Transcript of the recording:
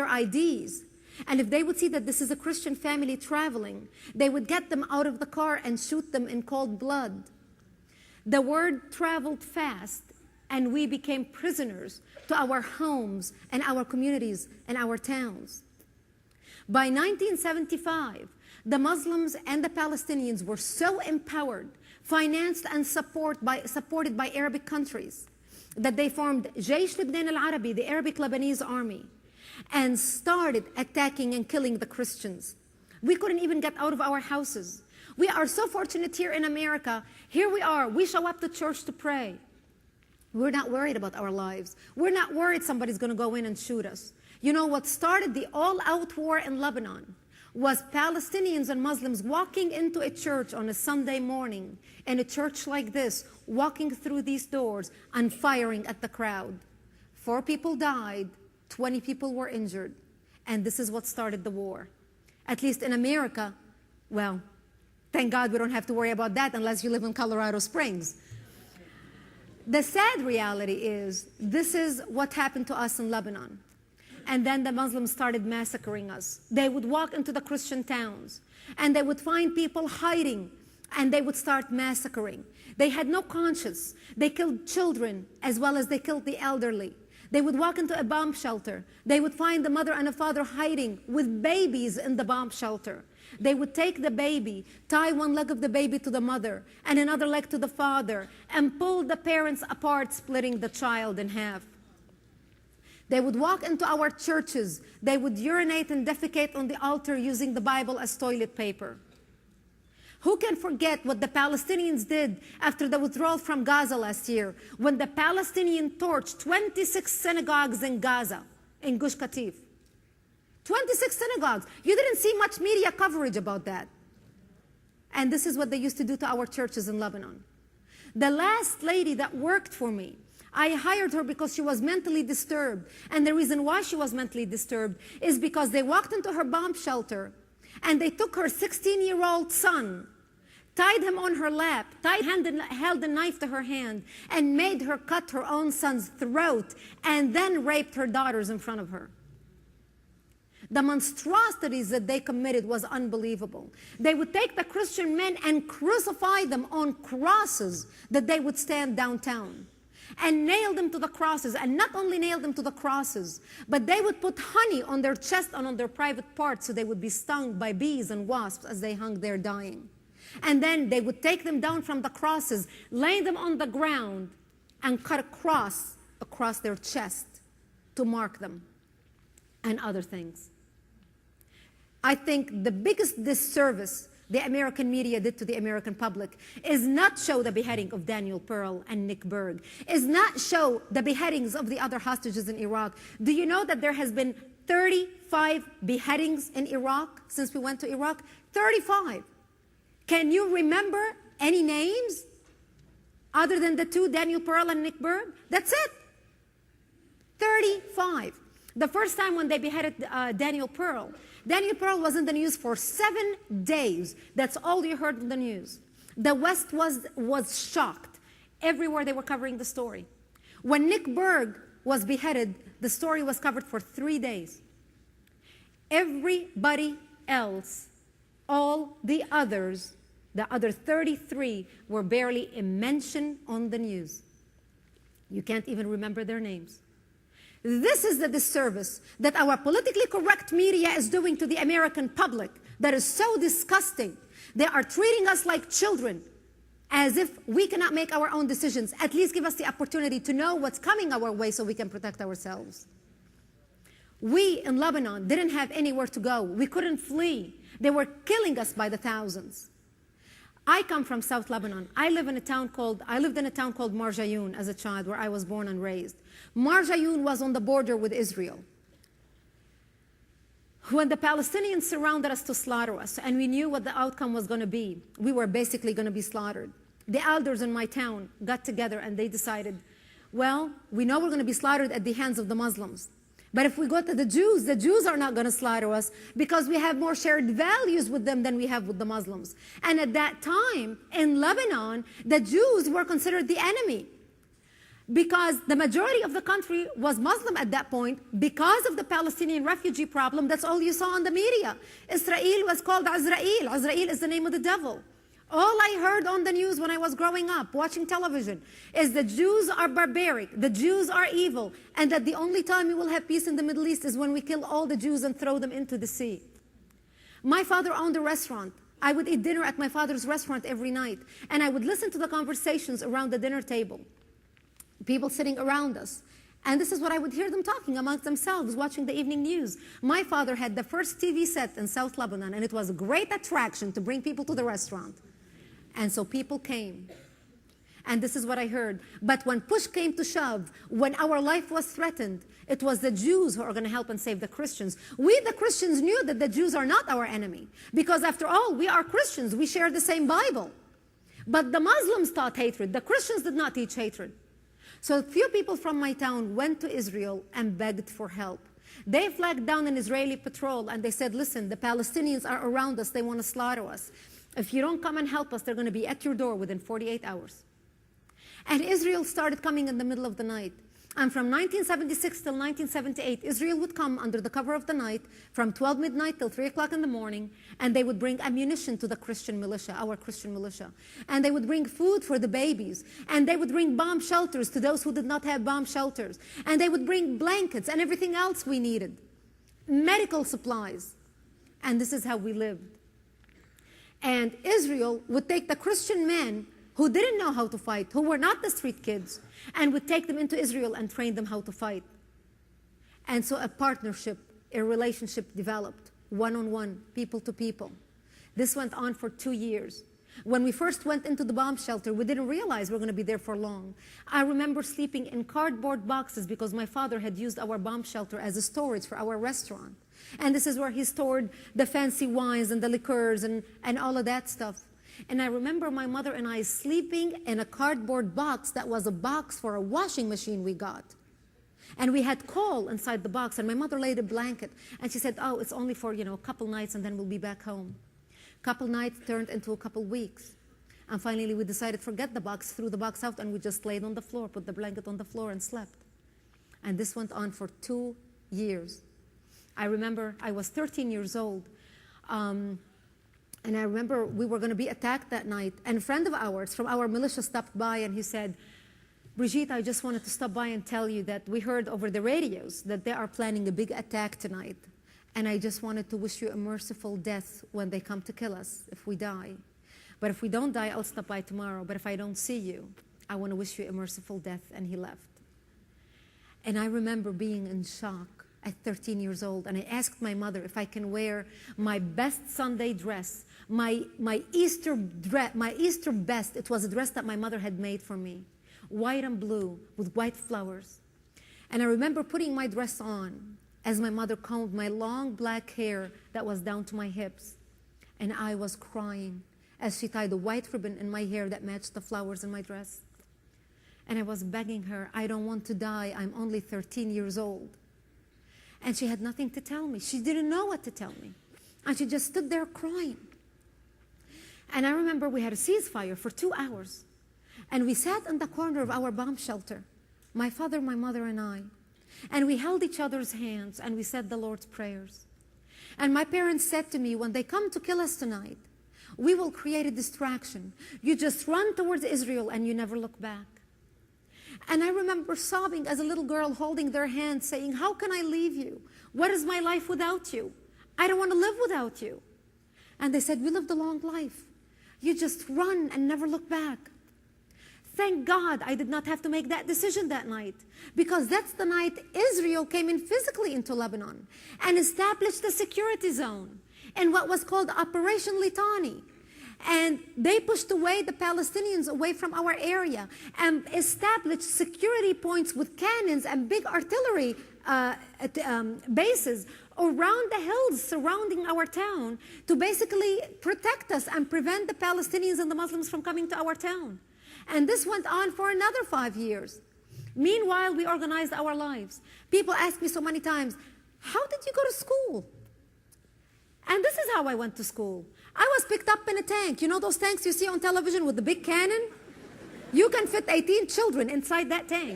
their IDs. And if they would see that this is a Christian family traveling, they would get them out of the car and shoot them in cold blood. The word traveled fast, and we became prisoners to our homes and our communities and our towns. By 1975, the Muslims and the Palestinians were so empowered, financed and supported by Arabic countries, that they formed Jaysh Lebanon al-Arabi, the Arabic Lebanese army, and started attacking and killing the Christians. We couldn't even get out of our houses. We are so fortunate here in America. Here we are. We show up to church to pray. We're not worried about our lives. We're not worried somebody's going to go in and shoot us. You know what started the all-out war in Lebanon was Palestinians and Muslims walking into a church on a Sunday morning, in a church like this, walking through these doors and firing at the crowd. 4 people died, 20 people were injured, and this is what started the war. At least in America, well, thank God we don't have to worry about that unless you live in Colorado Springs. The sad reality is, this is what happened to us in Lebanon. And then the Muslims started massacring us. They would walk into the Christian towns, and they would find people hiding, and they would start massacring. They had no conscience. They killed children as well as they killed the elderly. They would walk into a bomb shelter. They would find the mother and a father hiding with babies in the bomb shelter. They would take the baby, tie one leg of the baby to the mother and another leg to the father, and pull the parents apart, splitting the child in half. They would walk into our churches. They would urinate and defecate on the altar using the Bible as toilet paper. Who can forget what the Palestinians did after the withdrawal from Gaza last year, when the Palestinian torched 26 synagogues in Gaza, in Gush Katif? 26 synagogues. You didn't see much media coverage about that. And this is what they used to do to our churches in Lebanon. The last lady that worked for me, I hired her because she was mentally disturbed. And the reason why she was mentally disturbed is because they walked into her bomb shelter and they took her 16-year-old son, tied him on her lap, held a knife to her hand, and made her cut her own son's throat, and then raped her daughters in front of her. The monstrosities that they committed was unbelievable. They would take the Christian men and crucify them on crosses that they would stand downtown, and nail them to the crosses. And not only nail them to the crosses, but they would put honey on their chest and on their private parts so they would be stung by bees and wasps as they hung there dying. And then they would take them down from the crosses, lay them on the ground, and cut a cross across their chest to mark them, and other things. I think the biggest disservice the American media did to the American public is not show the beheading of Daniel Pearl and Nick Berg, is not show the beheadings of the other hostages in Iraq. Do you know that there has been 35 beheadings in Iraq since we went to Iraq? 35. Can you remember any names other than the 2, Daniel Pearl and Nick Berg? That's it. 35. The first time when they beheaded Daniel Pearl was in the news for 7 days. That's all you heard in the news. The West was shocked. Everywhere they were covering the story. When Nick Berg was beheaded, the story was covered for 3 days. Everybody else, all the others, the other 33, were barely a mention on the news. You can't even remember their names. This is the disservice that our politically correct media is doing to the American public that is so disgusting. They are treating us like children, as if we cannot make our own decisions. At least give us the opportunity to know what's coming our way so we can protect ourselves. We in Lebanon didn't have anywhere to go. We couldn't flee. They were killing us by the thousands. I come from South Lebanon. I lived in a town called Marjayoun as a child, where I was born and raised. Marjayoun was on the border with Israel. When the Palestinians surrounded us to slaughter us, and we knew what the outcome was going to be, we were basically going to be slaughtered. The elders in my town got together and they decided, well, we know we're going to be slaughtered at the hands of the Muslims. But if we go to the Jews are not going to slaughter us because we have more shared values with them than we have with the Muslims. And at that time, in Lebanon, the Jews were considered the enemy. because the majority of the country was Muslim at that point because of the Palestinian refugee problem. That's all you saw on the media. Israel was called Azrael. Azrael is the name of the devil. All I heard on the news when I was growing up, watching television, is the Jews are barbaric, the Jews are evil, and that the only time we will have peace in the Middle East is when we kill all the Jews and throw them into the sea. My father owned a restaurant. I would eat dinner at my father's restaurant every night, and I would listen to the conversations around the dinner table. People sitting around us. And this is what I would hear them talking amongst themselves, watching the evening news. My father had the first TV set in South Lebanon, and it was a great attraction to bring people to the restaurant. And so people came. And this is what I heard. But when push came to shove, when our life was threatened, it was the Jews who are going to help and save the Christians. We, the Christians, knew that the Jews are not our enemy. Because after all, we are Christians. We share the same Bible. But the Muslims taught hatred. The Christians did not teach hatred. So a few people from my town went to Israel and begged for help. They flagged down an Israeli patrol and they said, listen, the Palestinians are around us. They want to slaughter us. If you don't come and help us, they're going to be at your door within 48 hours. And Israel started coming in the middle of the night. And from 1976 till 1978, Israel would come under the cover of the night from 12 midnight till 3 o'clock in the morning, and they would bring ammunition to the Christian militia, our Christian militia. And they would bring food for the babies. And they would bring bomb shelters to those who did not have bomb shelters. And they would bring blankets and everything else we needed. Medical supplies. And this is how we lived. And Israel would take the Christian men who didn't know how to fight, who were not the street kids, and would take them into Israel and train them how to fight. And so a partnership, a relationship developed, one-on-one, people to people. This went on for 2 years. When we first went into the bomb shelter, we didn't realize we were going to be there for long. I remember sleeping in cardboard boxes because my father had used our bomb shelter as a storage for our restaurant. And this is where he stored the fancy wines and the liqueurs and all of that stuff. And I remember my mother and I sleeping in a cardboard box that was a box for a washing machine we got. And we had coal inside the box, and my mother laid a blanket. And she said, oh, it's only for, a couple nights, and then we'll be back home. Couple nights turned into a couple weeks. And finally, we decided, forget the box, threw the box out, and we just laid on the floor, put the blanket on the floor, and slept. And this went on for 2 years. I remember I was 13 years old. And I remember we were going to be attacked that night. And a friend of ours from our militia stopped by and he said, Brigitte, I just wanted to stop by and tell you that we heard over the radios that they are planning a big attack tonight. And I just wanted to wish you a merciful death when they come to kill us, if we die. But if we don't die, I'll stop by tomorrow. But if I don't see you, I want to wish you a merciful death. And he left. And I remember being in shock at 13 years old. And I asked my mother if I can wear my best Sunday dress, my Easter best. It was a dress that my mother had made for me, white and blue with white flowers. And I remember putting my dress on as my mother combed my long black hair that was down to my hips. And I was crying as she tied a white ribbon in my hair that matched the flowers in my dress. And I was begging her, I don't want to die. I'm only 13 years old. And she had nothing to tell me. She didn't know what to tell me. And she just stood there crying. And I remember we had a ceasefire for 2 hours. And we sat in the corner of our bomb shelter, my father, my mother, and I. And we held each other's hands and we said the Lord's prayers. And my parents said to me, when they come to kill us tonight, we will create a distraction. You just run towards Israel and you never look back. And I remember sobbing as a little girl, holding their hands, saying, how can I leave you? What is my life without you? I don't want to live without you. And they said, we lived a long life. You just run and never look back. Thank God I did not have to make that decision that night, because that's the night Israel came in physically into Lebanon and established a security zone in what was called Operation Litani. And they pushed away the Palestinians away from our area and established security points with cannons and big artillery bases around the hills surrounding our town to basically protect us and prevent the Palestinians and the Muslims from coming to our town. And this went on for another 5 years. Meanwhile, we organized our lives. People ask me so many times, how did you go to school? And this is how I went to school. I was picked up in a tank. You know those tanks you see on television with the big cannon? You can fit 18 children inside that tank.